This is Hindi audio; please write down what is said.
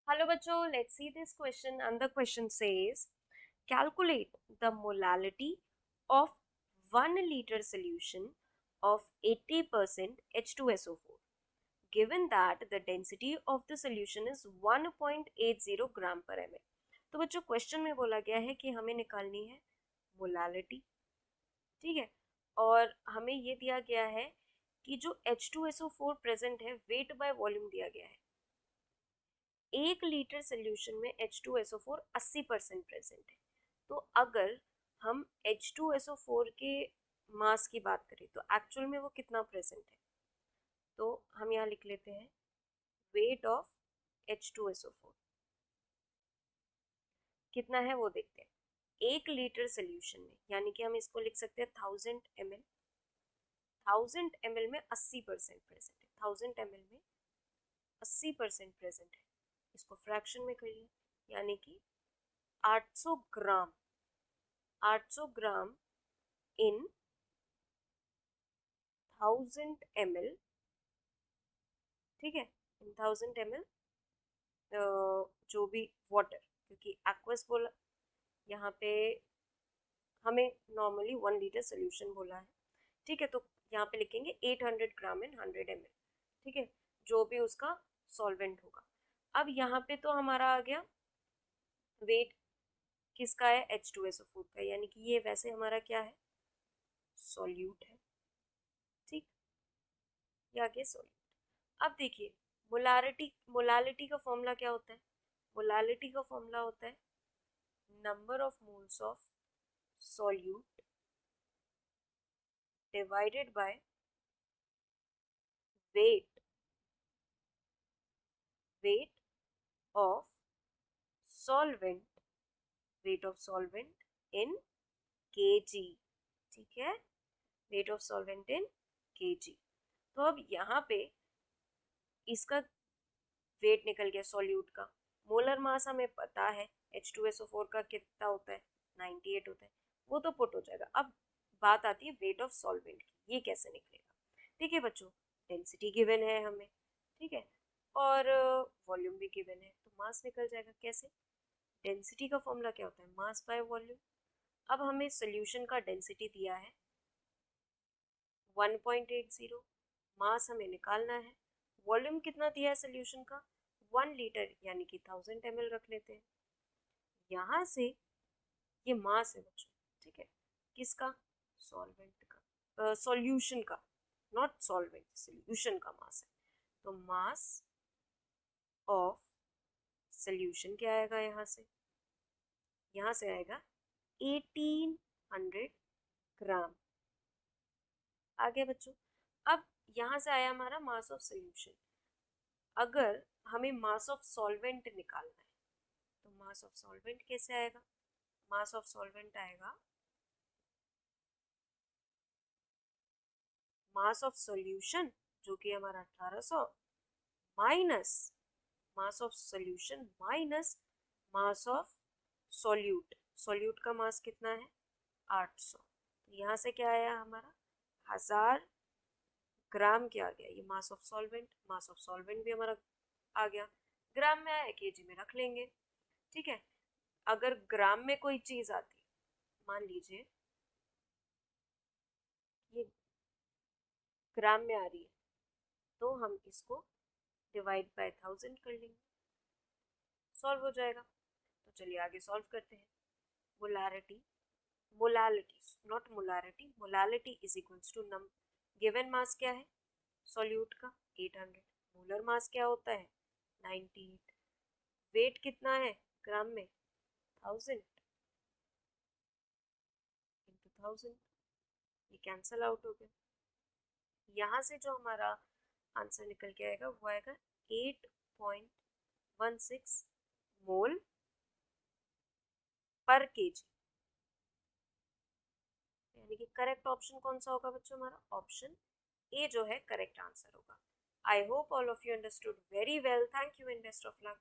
Hello bachcho, let's see this question and the question says calculate the molality of 1 liter solution of 80% H2SO4 given that the density of the solution is 1.80 gram per ml। तो बच्चों क्वेश्चन में बोला गया है कि हमें निकालनी है मोलालिटी, ठीक है, और हमें ये दिया गया है कि जो H2SO4 प्रेजेंट है वेट बाय वॉल्यूम दिया गया है। 1 लीटर सोल्यूशन में H2SO4 80% प्रेजेंट है। तो अगर हम H2SO4 के मास की बात करें तो एक्चुअल में वो कितना प्रेजेंट है, तो हम यहाँ लिख लेते हैं वेट ऑफ H2SO4 कितना है वो देखते हैं। 1 लीटर सोल्यूशन में यानी कि हम इसको लिख सकते हैं 1000 ml। 1000 ml में 80% प्रेजेंट है, 1000 ml में 80% प्रेजेंट है। इसको फ्रैक्शन में करिए यानी कि 800 ग्राम, 800 ग्राम इन 1000 ml, ठीक है, इन 1000 ml जो भी वाटर, क्योंकि एक्वस बोला यहाँ पे हमें नॉर्मली 1 लीटर सोल्यूशन बोला है, ठीक है, तो यहाँ पे लिखेंगे 800 ग्राम इन 100 ml, ठीक है, जो भी उसका सॉल्वेंट होगा। अब यहाँ पे तो हमारा आ गया वेट किसका है, H2SO4 का, यानी कि ये वैसे हमारा क्या है, सॉल्यूट है, ठीक, ये आ गया सॉल्यूट। अब देखिए मोलालिटी का फॉर्मूला क्या होता है, मोलालिटी का फॉर्मूला होता है number of moles of solute divided by weight, weight of solvent, weight of solvent in KG, ठीक है, weight of solvent in KG. तो अब यहाँ पे इसका वेट निकल गया सॉल्यूट का, मोलर मास हमें पता है H2SO4 का कितना होता है, 98 होता है, वो तो पुट हो जाएगा। अब बात आती है वेट ऑफ सॉल्वेंट की, ये कैसे निकलेगा। ठीक है बच्चों, डेंसिटी गिवन है हमें, ठीक है, और वॉल्यूम भी गिवन है, तो मास निकल जाएगा। कैसे, डेंसिटी का फॉर्मूला क्या होता है, मास बाय वॉल्यूम। अब हमें सोल्यूशन का डेंसिटी दिया है 1.80, मास हमें निकालना है, वॉल्यूम कितना दिया है सोल्यूशन का 1 लीटर यानी कि 1000 ml रख लेते हैं। यहाँ से ये मास है बच्चों, ठीक है, किसका, सॉल्वेंट का, सॉल्यूशन का, नॉट सॉल्वेंट, सॉल्यूशन का मास है। तो मास ऑफ सॉल्यूशन क्या आएगा, यहाँ से आएगा 1800 ग्राम। आगे बच्चों, अब यहाँ से आया हमारा मास ऑफ सॉल्यूशन। अगर हमें मास ऑफ सॉल्वेंट निकालना है तो मास ऑफ सॉल्वेंट कैसे आएगा, मास ऑफ सॉल्वेंट आएगा मास ऑफ सॉल्यूशन जो कि हमारा 1800 minus mass of solution minus mass of solute. Solute का मास कितना है 800, तो यहाँ से क्या आया हमारा 1000 ग्राम, क्या आ गया ये mass of solvent. Mass of solvent भी हमारा आ गया, ग्राम में आया केजी में रख लेंगे, ठीक है। अगर ग्राम में कोई चीज आती, मान लीजिए ये ग्राम में आ रही है, तो हम इसको डिवाइड बाय 1000 कर लेंगे, सॉल्व हो जाएगा। तो चलिए आगे सॉल्व करते हैं। Molarity, molality not molarity, molality is equals to नम गिवन मास क्या है सॉल्यूट का 800, मोलर मास क्या होता है 98, वेट कितना है ग्राम में 1000 इंटू 1000, ये कैंसल आउट हो गया। यहाँ से जो हमारा आंसर निकल के आएगा वो आएगा 8.16 मोल पर केजी, यानी कि करेक्ट ऑप्शन कौन सा होगा बच्चों, हमारा ऑप्शन ए जो है करेक्ट आंसर होगा। I hope all of you understood very well, thank you and best of luck.